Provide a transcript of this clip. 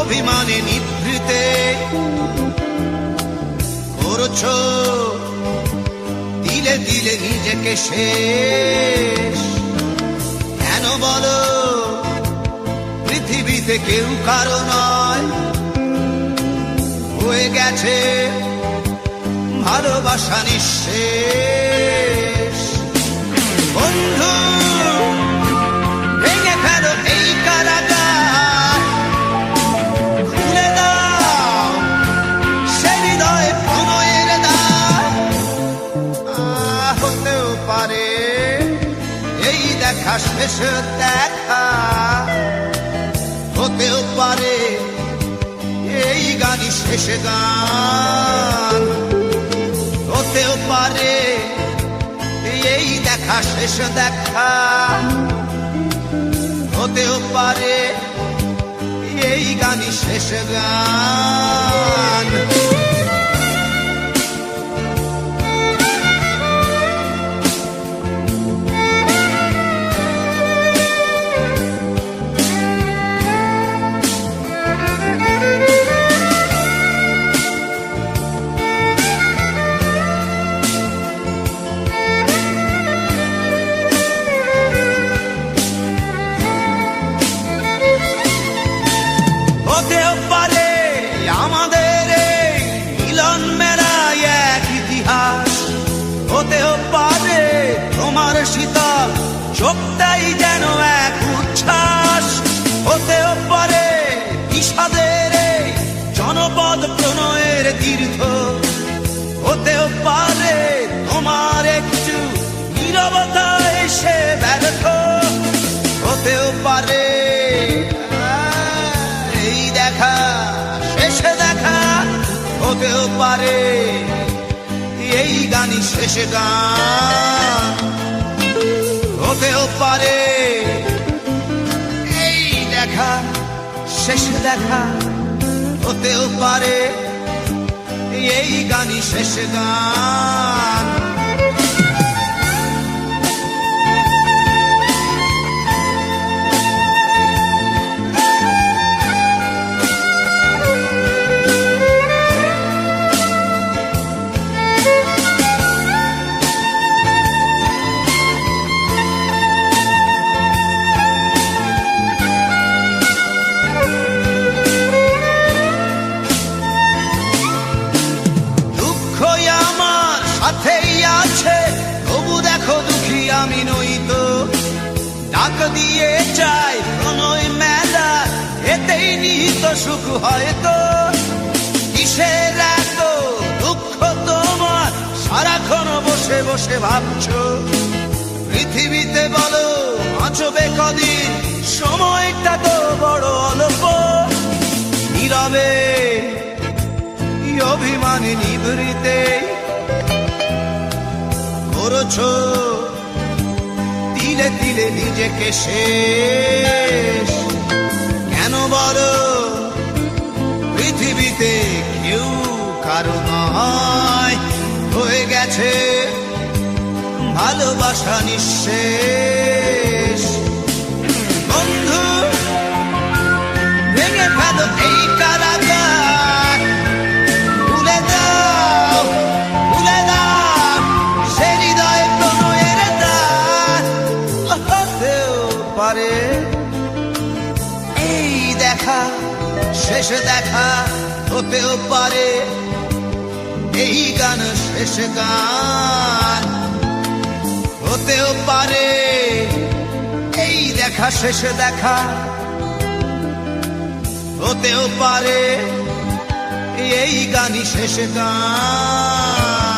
অভিমানে নিভৃতে করছো দিলে দিলে নিজেকে শেষ। কেন বলো পৃথিবীতে কেউ কারো নয়, হয়ে গেছে ভালোবাসা নিঃশেষ। বন্ধু ভেঙে ফেলো এই কারাগার, খুলে দাও সে হৃদয়ে প্রণয়ের দ্বার। হতেও পারে এই দেখা শেষ দেখা, হতেও পারে এই গানই শেষ গান, হতেও পারে এই দেখা শেষ দেখা, হতেও পারে এই গানই শেষ গান। হতেও পারে আমাদের এই মিলন মেলায় এক ইতিহাস, হতেও পারে তোমার শীতল চোখটাই যেন এক উচ্ছ্বাস, হতেও পারে বিষাদের এই জনপদ প্রণয়ের তীর্থ, হতেও পারে তোমার একটু নীরবতা এসে ব্যর্থ, হতেও পারে দেখা শেষে দেখা, হতেও পারে এই গানই শেষ গান, হতেও পারে এই দেখা শেষ দেখা, হতেও পারে এই গানই শেষ গান। সাথেই আছে তবু দেখো দুঃখী আমি নই তো, ডাক দিয়ে চাই প্রণয় মেলা, এতেই নিহিত সুখ হয়তো। কিসের এত দুঃখ তোমার সারাক্ষণ বসে বসে ভাবছো, পৃথিবীতে বলো বাঁচবে কদিন, সময়টা তো বড় অল্প। নীরবে অভিমানে নিভৃতে করছো দিলে দিলে নিজেকে শেষ। কেন বলো পৃথিবীতে কেউ কারো নয়, হয়ে গেছে ভালোবাসা নিঃশেষ। বন্ধু ভেঙে ফেলো এই কারাগার, ভুলে দাও ভুলে দাও সে হৃদয়ে প্রণয়ের দ্বার। হতেও পারে এই দেখা শেষ দেখা, হতেও পারে এই গান শেষ গান, হতেও পারে এই দেখা শেষ দেখা, হতেও পারে এই গানই শেষ গান।